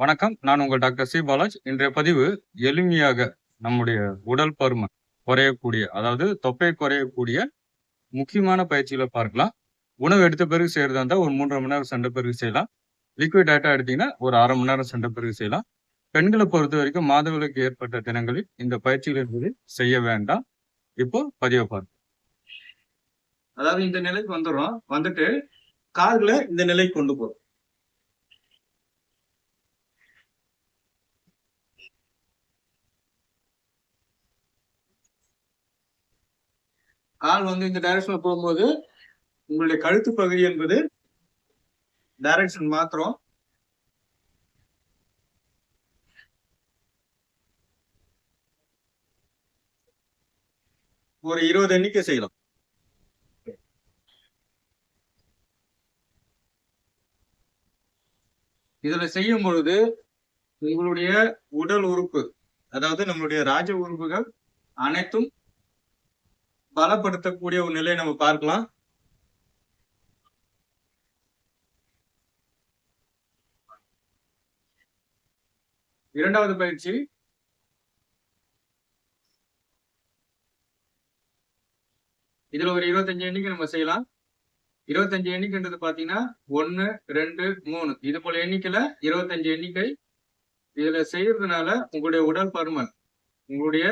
வணக்கம். நான் உங்கள் டாக்டர் சி. பாலாஜ். இன்றைய பதிவு எளிமையாக நம்முடைய உடல் பருமன் குறையக்கூடிய, அதாவது தொப்பை குறையக்கூடிய முக்கியமான பயிற்சிகள பார்க்கலாம். உணவு எடுத்த பிறகு செய்றதா இருந்தா ஒரு 3 1/2 மணி நேரம் சென்ற பிறகு செய்யலாம். லிக்விட் டயட்டா எடுத்தீங்கன்னா ஒரு 1/2 மணி நேரம் சென்ற பிறகு செய்யலாம். பெண்கள பொறுத்தவரைக்கும் மாதவிலக்கு ஏற்பட்ட தினங்களில் இந்த பயிற்சிகள் என்பது செய்ய வேண்டாம். இப்போ பதிவ பார்ப்போம். அதாவது இந்த நிலைக்கு வந்துடுறோம். வந்துட்டு கால்கள இந்த நிலைக்கு கொண்டு போறோம். கால் வந்து இந்த டைரக்ஷன்ல போகும்போது உங்களுடைய கழுத்து பகுதி என்பது டைரக்ஷன் மாத்துறோம். ஒரு 20 எண்ணிக்கை செய்யலாம். இதுல செய்யும் பொழுது உங்களுடைய உடல் உறுப்பு, அதாவது நம்மளுடைய ராஜ உறுப்புகள் அனைத்தும் பலப்படுத்தக்கூடிய ஒரு நிலையை நம்ம பார்க்கலாம். இரண்டாவது பயிற்சி இதுல ஒரு 25 எண்ணிக்கை நம்ம செய்யலாம். 25 எண்ணிக்கைன்றது பாத்தீங்கன்னா 1 2 3 இது போல எண்ணிக்கையில 25 எண்ணிக்கை. இதுல செய்யறதுனால உங்களுடைய உடல் பருமன், உங்களுடைய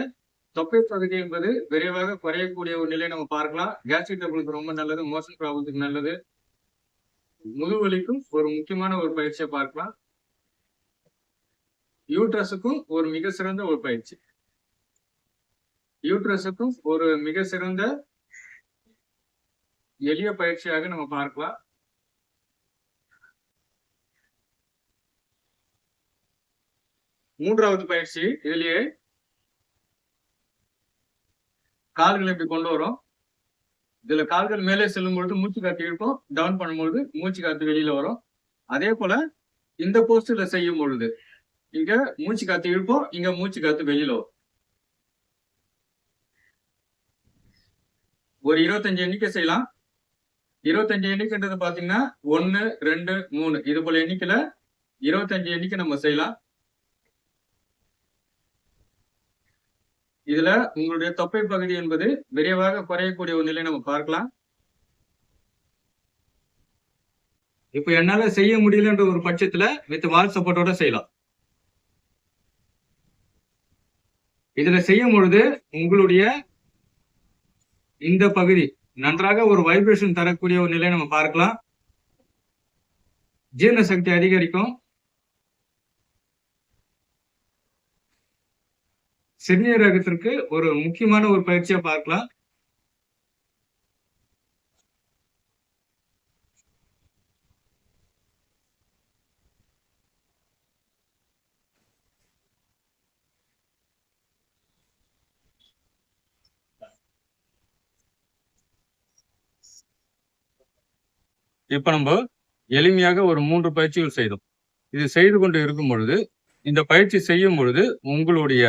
தொப்பை பகுதி என்பது விரைவாக குறையக்கூடிய ஒரு நிலையை நம்ம பார்க்கலாம். கேஸ்ட்ரிக் ட்ரபிளுக்கு ரொம்ப நல்லது, மோஷன் ப்ராப்ளத்துக்கு நல்லது, முதுவலிக்கும் ஒரு முக்கியமான ஒரு பயிற்சியை பார்க்கலாம். யூட்ரஸுக்கும் ஒரு மிக சிறந்த ஒரு பயிற்சி. யூட்ரஸுக்கும் ஒரு மிக சிறந்த எளிய பயிற்சியாக நம்ம பார்க்கலாம். மூன்றாவது பயிற்சி இதுலயே கால்களை இப்படி கொண்டு வரும். இதுல கால்கள் மேலே செல்லும் பொழுது மூச்சு காத்து இழுப்போம், டவுன் பண்ணும்பொழுது மூச்சு காத்து வெளியில வரும். அதே போல இந்த போஸ்டர்ல செய்யும் பொழுது இங்க மூச்சு காத்து இழுப்போம், இங்க மூச்சு காத்து வெளியில வரும். ஒரு 25 எண்ணிக்கை செய்யலாம். 25 எண்ணிக்கைன்றது பாத்தீங்கன்னா 1 2 3 இது போல எண்ணிக்கையில 25 எண்ணிக்கை நம்ம செய்யலாம். இதுல உங்களுடைய தொப்பை பகுதி என்பது விரைவாக குறையக்கூடிய ஒரு நிலை நம்ம பார்க்கலாம். இப்ப என்னால செய்ய முடியலன்ற ஒரு பட்சத்துல வித் வால் சப்போர்ட்டோட செய்யலாம். இதுல செய்யும் பொழுது உங்களுடைய இந்த பகுதி நன்றாக ஒரு வைப்ரேஷன் தரக்கூடிய ஒரு நிலையை நம்ம பார்க்கலாம். ஜீரண சக்தி அதிகரிக்கும். சிறுநீரகத்திற்கு ஒரு முக்கியமான ஒரு பயிற்சியா பார்க்கலாம். இப்ப நம்ம எளிமையாக ஒரு 3 பயிற்சிகள் செய்தோம். இது செய்து கொண்டு இருக்கும் பொழுது, இந்த பயிற்சி செய்யும் பொழுது உங்களுடைய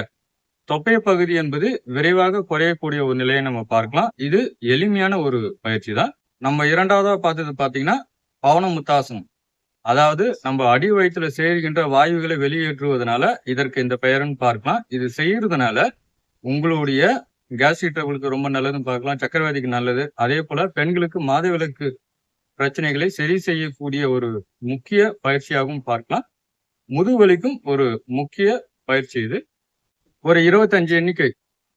தொப்பை பகுதி என்பது விரைவாக குறையக்கூடிய ஒரு நிலையை நம்ம பார்க்கலாம். இது எளிமையான ஒரு பயிற்சி தான். நம்ம இரண்டாவதா பார்த்தது பார்த்தீங்கன்னா பவனமுத்தாசனம். அதாவது நம்ம அடி வயிற்றுல சேர்கின்ற வாயுகளை வெளியேற்றுவதனால இதற்கு இந்த பெயர்னு பார்க்கலாம். இது செய்யறதுனால உங்களுடைய கேஸ்ட்ரிக் ட்ரபிளுக்கு ரொம்ப நல்லதுன்னு பார்க்கலாம். சக்கரவாதிக்கு நல்லது. அதே போல பெண்களுக்கு மாதவிலக்கு பிரச்சனைகளை சரி செய்யக்கூடிய ஒரு முக்கிய பயிற்சியாகவும் பார்க்கலாம். முதுவலிக்கும் ஒரு முக்கிய பயிற்சி இது. ஒரு 25 எண்ணிக்கை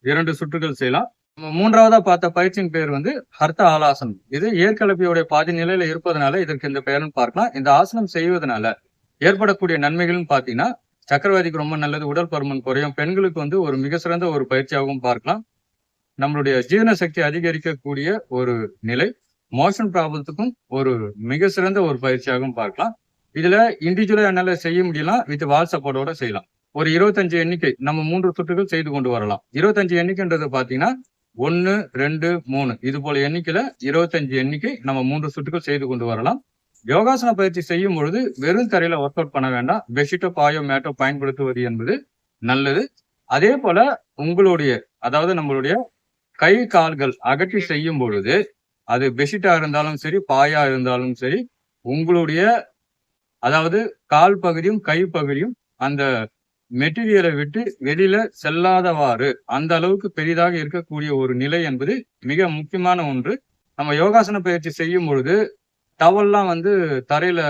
2 சுற்றுகள் செய்யலாம். நம்ம மூன்றாவதா பார்த்த பயிற்சியின் பெயர் வந்து ஹர்த்த ஆலாசனம். இது ஏற்கலப்பையுடைய பாதி நிலையில இருப்பதனால இதற்கு இந்த பெயர்னு பார்க்கலாம். இந்த ஆசனம் செய்வதனால ஏற்படக்கூடிய நன்மைகள்னு பாத்தீங்கன்னா சக்கரவாதிக்கு ரொம்ப நல்லது, உடல் பருமன் குறையும், பெண்களுக்கு வந்து ஒரு மிக சிறந்த ஒரு பயிற்சியாகவும் பார்க்கலாம். நம்மளுடைய ஜீரண சக்தி அதிகரிக்கக்கூடிய ஒரு நிலை, மோஷன் ப்ராப்ளத்துக்கும் ஒரு மிக சிறந்த ஒரு பயிற்சியாகவும் பார்க்கலாம். இதுல இண்டிவிஜுவலா என்னால செய்ய முடியலாம், வித் வால் சப்போர்ட்டோட செய்யலாம். ஒரு 25 எண்ணிக்கை நம்ம 3 சுற்றுகள் செய்து கொண்டு வரலாம். 25 எண்ணிக்கைன்றது பாத்தீங்கன்னா 1 2 3 இது போல எண்ணிக்கையில 25 எண்ணிக்கை நம்ம 3 சுற்றுகள் செய்து கொண்டு வரலாம். யோகாசன பயிற்சி செய்யும் பொழுது வெறும் தரையில ஒர்க் அவுட் பண்ண வேண்டாம். பெட்ஷீட்டோ பாயோ மேட்டோ பயன்படுத்துவது என்பது நல்லது. அதே போல உங்களுடைய, அதாவது நம்மளுடைய கை கால்கள் அகற்றி செய்யும் பொழுது அது பெட்ஷீட்டா இருந்தாலும் சரி, பாயா இருந்தாலும் சரி, உங்களுடைய அதாவது கால் பகுதியும் கை பகுதியும் அந்த மெட்டீரியலை விட்டு வெளியில செல்லாதவாறு அந்த அளவுக்கு பெரிதாக இருக்கக்கூடிய ஒரு நிலை என்பது மிக முக்கியமான ஒன்று. நம்ம யோகாசன பயிற்சி செய்யும் பொழுது டவல்லாம் தரையில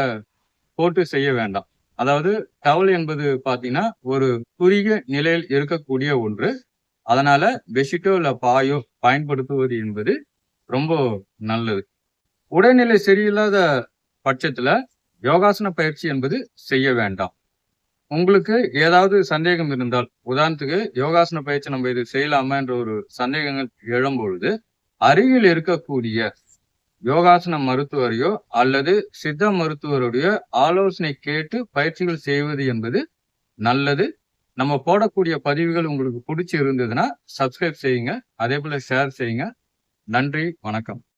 போட்டு செய்ய வேண்டாம். அதாவது டவல் என்பது பார்த்தீங்கன்னா, ஒரு குறுகிய நிலையில் இருக்கக்கூடிய ஒன்று. அதனால பெட்ஷீட்டோ இல்ல பாயோ பயன்படுத்துவது என்பது ரொம்ப நல்லது. உடல்நிலை சரியில்லாத பட்சத்துல யோகாசன பயிற்சி என்பது செய்ய வேண்டாம். உங்களுக்கு ஏதாவது சந்தேகம் இருந்தால், உதாரணத்துக்கு யோகாசன பயிற்சி நம்ம இது செய்யலாமா என்ற ஒரு சந்தேகங்கள் எழும்பொழுது, அருகில் இருக்கக்கூடிய யோகாசன மருத்துவரையோ அல்லது சித்த மருத்துவருடைய ஆலோசனை கேட்டு பயிற்சிகள் செய்வது என்பது நல்லது. நம்ம போடக்கூடிய பதிவுகள் உங்களுக்கு பிடிச்சி இருந்ததுன்னா சப்ஸ்கிரைப் செய்யுங்க. அதே போல ஷேர் செய்யுங்க. நன்றி, வணக்கம்.